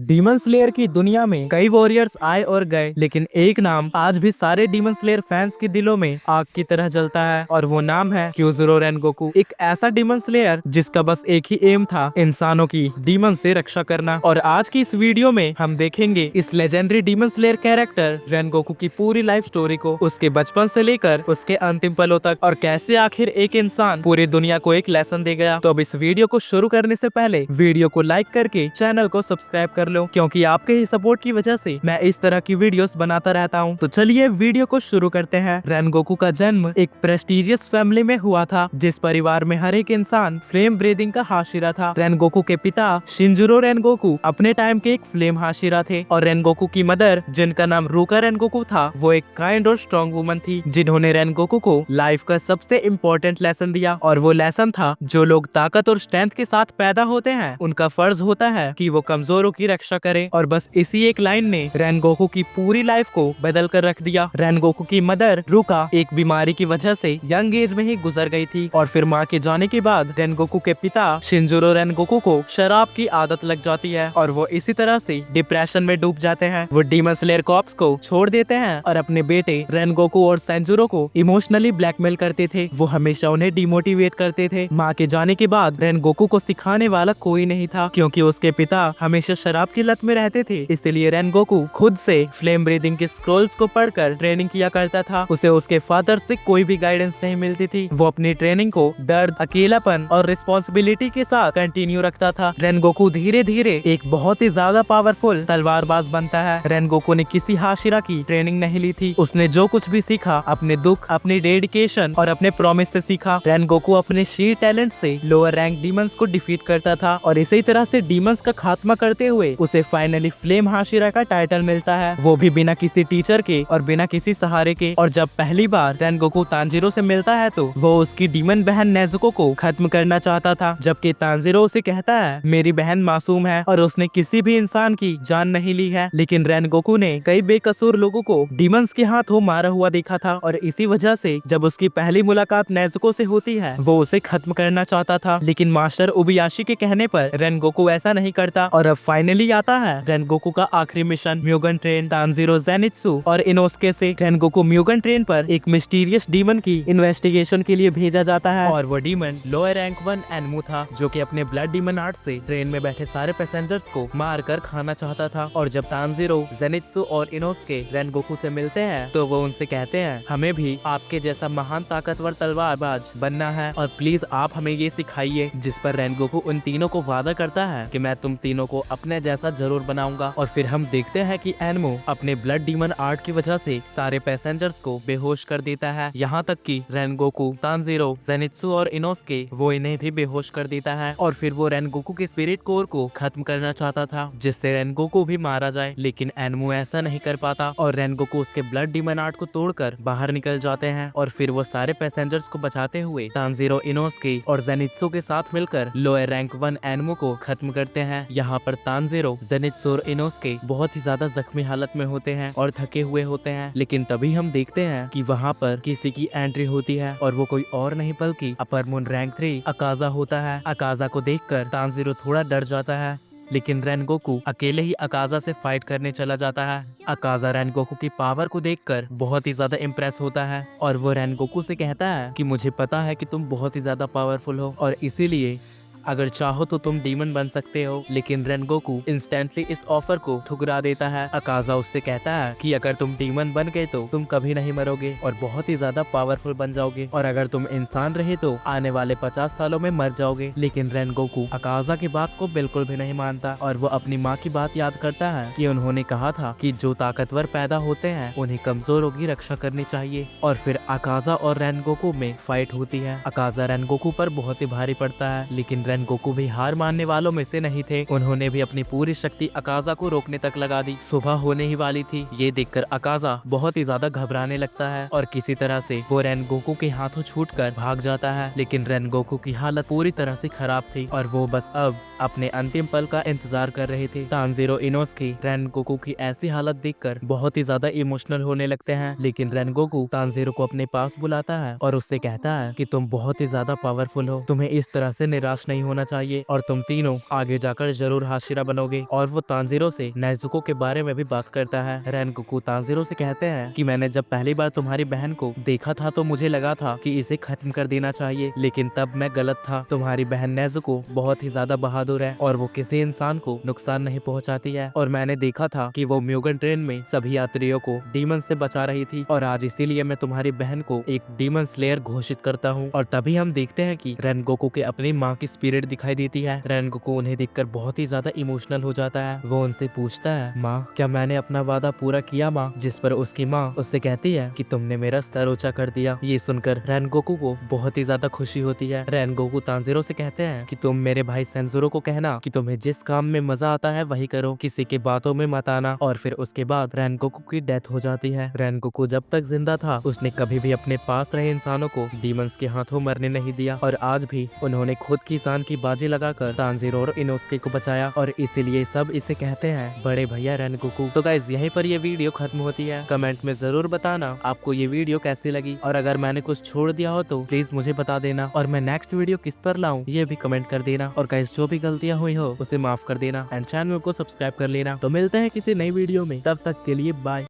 Demon slayer की दुनिया में कई वॉरियर्स आए और गए, लेकिन एक नाम आज भी सारे डीमन स्लेयर फैंस के दिलों में आग की तरह जलता है और वो नाम है क्यूजरो रेनगोकू। एक ऐसा डीमन स्लेयर जिसका बस एक ही एम था, इंसानों की डीमन से रक्षा करना। और आज की इस वीडियो में हम देखेंगे इस legendary demon slayer character Rengoku की पूरी लाइफ स्टोरी को, उसके बचपन से लेकर उसके अंतिम पलों तक, और कैसे आखिर एक इंसान पूरी दुनिया को एक लेसन दे गया। तो अब इस वीडियो को शुरू करने से पहले वीडियो को लाइक करके चैनल को सब्सक्राइब कर लो, क्योंकि आपके ही सपोर्ट की वजह से मैं इस तरह की वीडियोस बनाता रहता हूँ। तो चलिए वीडियो को शुरू करते हैं। रेनगोकू का जन्म एक प्रेस्टिजियस फैमिली में हुआ था, जिस परिवार में हर एक इंसान फ्लेम ब्रीदिंग का हाशिरा था। रेनगोकू के पिता शिंजुरो रेनगोकू अपने टाइम के एक फ्लेम हाशिरा थे, और रेनगोकू की मदर, जिनका नाम रूका रेनगोकू था, वो एक काइंड और स्ट्रॉन्ग वुमन थी, जिन्होंने रेनगोकू को लाइफ का सबसे इम्पोर्टेंट लेसन दिया। और वो लेसन था, जो लोग ताकत और स्ट्रेंथ के साथ पैदा होते हैं, उनका फर्ज होता है कि वो कमजोरों की रक्षा करे। और बस इसी एक लाइन ने रेनगोकू की पूरी लाइफ को बदल कर रख दिया। रेनगोकू की मदर रूका एक बीमारी की वजह से यंग एज में ही गुजर गई थी, और फिर माँ के जाने के बाद रेनगोकू के पिता शिंजुरो रेनगोकू को शराब की आदत लग जाती है, और वो इसी तरह से डिप्रेशन में डूब जाते हैं। वो डीमन स्लेयर कॉर्प्स को छोड़ देते हैं और अपने बेटे रेनगोकू और सेंजुरो को इमोशनली ब्लैकमेल करते थे। वो हमेशा उन्हें डिमोटिवेट करते थे। माँ के जाने के बाद रेनगोकू को सिखाने वाला कोई नहीं था, क्योंकि उसके पिता हमेशा शराब की लत में रहते थे। इसलिए रेनगोकू खुद से फ्लेम ब्रीदिंग के स्क्रोल्स को पढ़कर ट्रेनिंग किया करता था। उसे उसके फादर से कोई भी गाइडेंस नहीं मिलती थी। वो अपनी ट्रेनिंग को दर्द, अकेलापन और रिस्पॉन्सिबिलिटी के साथ कंटिन्यू रखता था। रेनगोकू धीरे धीरे एक बहुत ही ज्यादा पावरफुल तलवारबाज बनता है। रेनगोकू ने किसी हाशिरा की ट्रेनिंग नहीं ली थी। उसने जो कुछ भी सीखा अपने दुख, अपनी डेडिकेशन और अपने प्रॉमिस से सीखा। रेनगोकू अपने शीर टैलेंट से लोअर रैंक डीमंस को डिफीट करता था, और इसी तरह से डीमंस का खात्मा करते हुए उसे फाइनली फ्लेम हाशिरा का टाइटल मिलता है, वो भी बिना किसी टीचर के और बिना किसी सहारे के। और जब पहली बार रेनगोकू तांजीरो से मिलता है तो वो उसकी डीमन बहन नेजुको को खत्म करना चाहता था, जबकि तांजीरो उसे कहता है मेरी बहन मासूम है और उसने किसी भी इंसान की जान नहीं ली है। लेकिन रेनगोकू ने कई बेकसूर लोगों को डीमंस के हाथों मारा हुआ देखा था, और इसी वजह से जब उसकी पहली मुलाकात नेजुको से होती है, वो उसे खत्म करना चाहता था। लेकिन मास्टर उबियाशी के कहने पर रेनगोकू ऐसा नहीं करता, और अब फाइनली आता है रेनगोकू का आखिरी मिशन, म्यूगन ट्रेन तांजीरो ज़ेनित्सु और इनोस्के से। रेनगोकू म्यूगन ट्रेन पर एक मिस्टीरियस डीमन की इन्वेस्टिगेशन के लिए भेजा जाता है, और वो डीमन लोअर रैंक 1 एनमू था, जो कि अपने ब्लड डीमन आर्ट से ट्रेन में बैठे सारे पैसेंजर्स को मार कर खाना चाहता था। और जब तांजीरो, ज़ेनित्सु और इनोस्के रेनगोकू से मिलते हैं तो वो उनसे कहते हैं हमें भी आपके जैसा महान ताकतवर तलवारबाज बनना है, और प्लीज आप हमें ये सिखाइए। जिस पर रेनगोकू उन तीनों को वादा करता है कि मैं तुम तीनों को अपने जैसा जरूर बनाऊंगा। और फिर हम देखते हैं कि एनमो अपने ब्लड डीमन आर्ट की वजह से सारे पैसेंजर्स को बेहोश कर देता है, यहाँ तक कि रेनगोकू, तांजीरो, ज़ेनित्सु और इनोस्के वो इन्हें भी बेहोश कर देता है। और फिर वो रेनगोकू के स्पिरिट कोर को खत्म करना चाहता था, जिससे रेनगोकू भी मारा जाए, लेकिन एनमो ऐसा नहीं कर पाता, और रेनगोकू उसके ब्लड डीमन आर्ट को तोड़कर बाहर निकल जाते हैं। और फिर वो सारे पैसेंजर्स को बचाते हुए तांजीरो, इनोस्के और ज़ेनित्सु के साथ मिलकर लोअर रैंक 1 एनमो को खत्म करते हैं। यहाँ पर तांजीरो, ज़ेनित्सु और इनोस्के बहुत ही ज्यादा जख्मी हालत में होते हैं और थके हुए होते हैं, लेकिन तभी हम देखते हैं कि वहाँ पर किसी की एंट्री होती है, और वो कोई और नहीं बल्कि अपर मून रैंक 3 अकाजा होता है। अकाजा को देखकर तांजीरो थोड़ा डर जाता है, लेकिन रेनगोकू अकेले ही अकाजा से फाइट करने चला जाता है। अकाजा रेनगोकू की पावर को देखकर बहुत ही ज्यादा इम्प्रेस होता है, और वो रेनगोकू से कहता है कि मुझे पता है कि तुम बहुत ही ज्यादा पावरफुल हो, और इसीलिए अगर चाहो तो तुम डीमन बन सकते हो। लेकिन रेनगोकू इंस्टेंटली इस ऑफर को ठुकरा देता है। अकाजा उससे कहता है कि अगर तुम डीमन बन गए तो तुम कभी नहीं मरोगे और बहुत ही ज्यादा पावरफुल बन जाओगे, और अगर तुम इंसान रहे तो आने वाले 50 सालों में मर जाओगे। लेकिन रेनगोकू अकाजा की बात को बिल्कुल भी नहीं मानता, और वो अपनी माँ की बात याद करता है कि उन्होंने कहा था कि जो ताकतवर पैदा होते हैं उन्हें कमजोरों की रक्षा करनी चाहिए। और फिर अकाजा और रेनगोकू में फाइट होती है। अकाजा रेनगोकू पर बहुत ही भारी पड़ता है, लेकिन रेनगोकू भी हार मानने वालों में से नहीं थे। उन्होंने भी अपनी पूरी शक्ति अकाजा को रोकने तक लगा दी। सुबह होने ही वाली थी। ये देखकर अकाजा बहुत ही ज्यादा घबराने लगता है, और किसी तरह से वो रेनगोकू के हाथों छूटकर भाग जाता है। लेकिन रेनगोकू की हालत पूरी तरह से खराब थी, और वो बस अब अपने अंतिम पल का इंतजार कर रहे थे। तांजीरो, इनोस्के रेनगोकू की ऐसी हालत देखकर बहुत ही ज्यादा इमोशनल होने लगते हैं, लेकिन रेनगोकू तांजीरो को अपने पास बुलाता है और उससे कहता है कि तुम बहुत ही ज्यादा पावरफुल हो, तुम्हें इस तरह से निराश नहीं होना चाहिए और तुम तीनों आगे जाकर जरूर हाशिरा बनोगे। और वो तांजीरो से नेजुको के बारे में भी बात करता है। रेनगोकू तांजीरो से कहते हैं कि मैंने जब पहली बार तुम्हारी बहन को देखा था तो मुझे लगा था कि इसे खत्म कर देना चाहिए, लेकिन तब मैं गलत था। तुम्हारी बहन नेजुको बहुत ही ज्यादा बहादुर है और वो किसी इंसान को नुकसान नहीं पहुंचाती है। और मैंने देखा था कि वो म्यूगन ट्रेन में सभी यात्रियों को डीमन से बचा रही थी और आज इसीलिए मैं तुम्हारी बहन को एक डीमन स्लेयर घोषित करता हूँ। और तभी हम देखते हैं कि रेनगोकू के अपनी माँ की स्पिरिट दिखाई देती है। रेनगोकू उन्हें देखकर बहुत ही ज्यादा इमोशनल हो जाता है। वो उनसे पूछता है, माँ क्या मैंने अपना वादा पूरा किया माँ? जिस पर उसकी माँ उससे कहती है कि तुमने मेरा स्तर ऊंचा कर दिया। ये सुनकर रेनगोकू को बहुत ही ज्यादा खुशी होती है। रेनगोकू तांजीरो से कहते हैं कि तुम मेरे भाई सेंजुरो को कहना कि तुम्हें जिस काम में मजा आता है वही करो, किसी की बातों में मत आना। और फिर उसके बाद रेनगोकू की डेथ हो जाती है। रेनगोकू जब तक जिंदा था उसने कभी भी अपने पास रहे इंसानों को डीमंस के हाथों मरने नहीं दिया और आज भी उन्होंने खुद की जान की बाजी लगाकर तांजीरो और इनोस्के को बचाया और इसीलिए सब इसे कहते हैं बड़े भैया रेनगोकू। तो गाइस यहीं पर ये वीडियो खत्म होती है। कमेंट में जरूर बताना आपको ये वीडियो कैसी लगी और अगर मैंने कुछ छोड़ दिया हो तो प्लीज मुझे बता देना और मैं नेक्स्ट वीडियो किस पर लाऊं ये भी कमेंट कर देना। और गाइस जो भी गलतियां हुई हो उसे माफ कर देना एंड चैनल को सब्सक्राइब कर लेना। तो मिलते हैं किसी नई वीडियो में, तब तक के लिए बाय।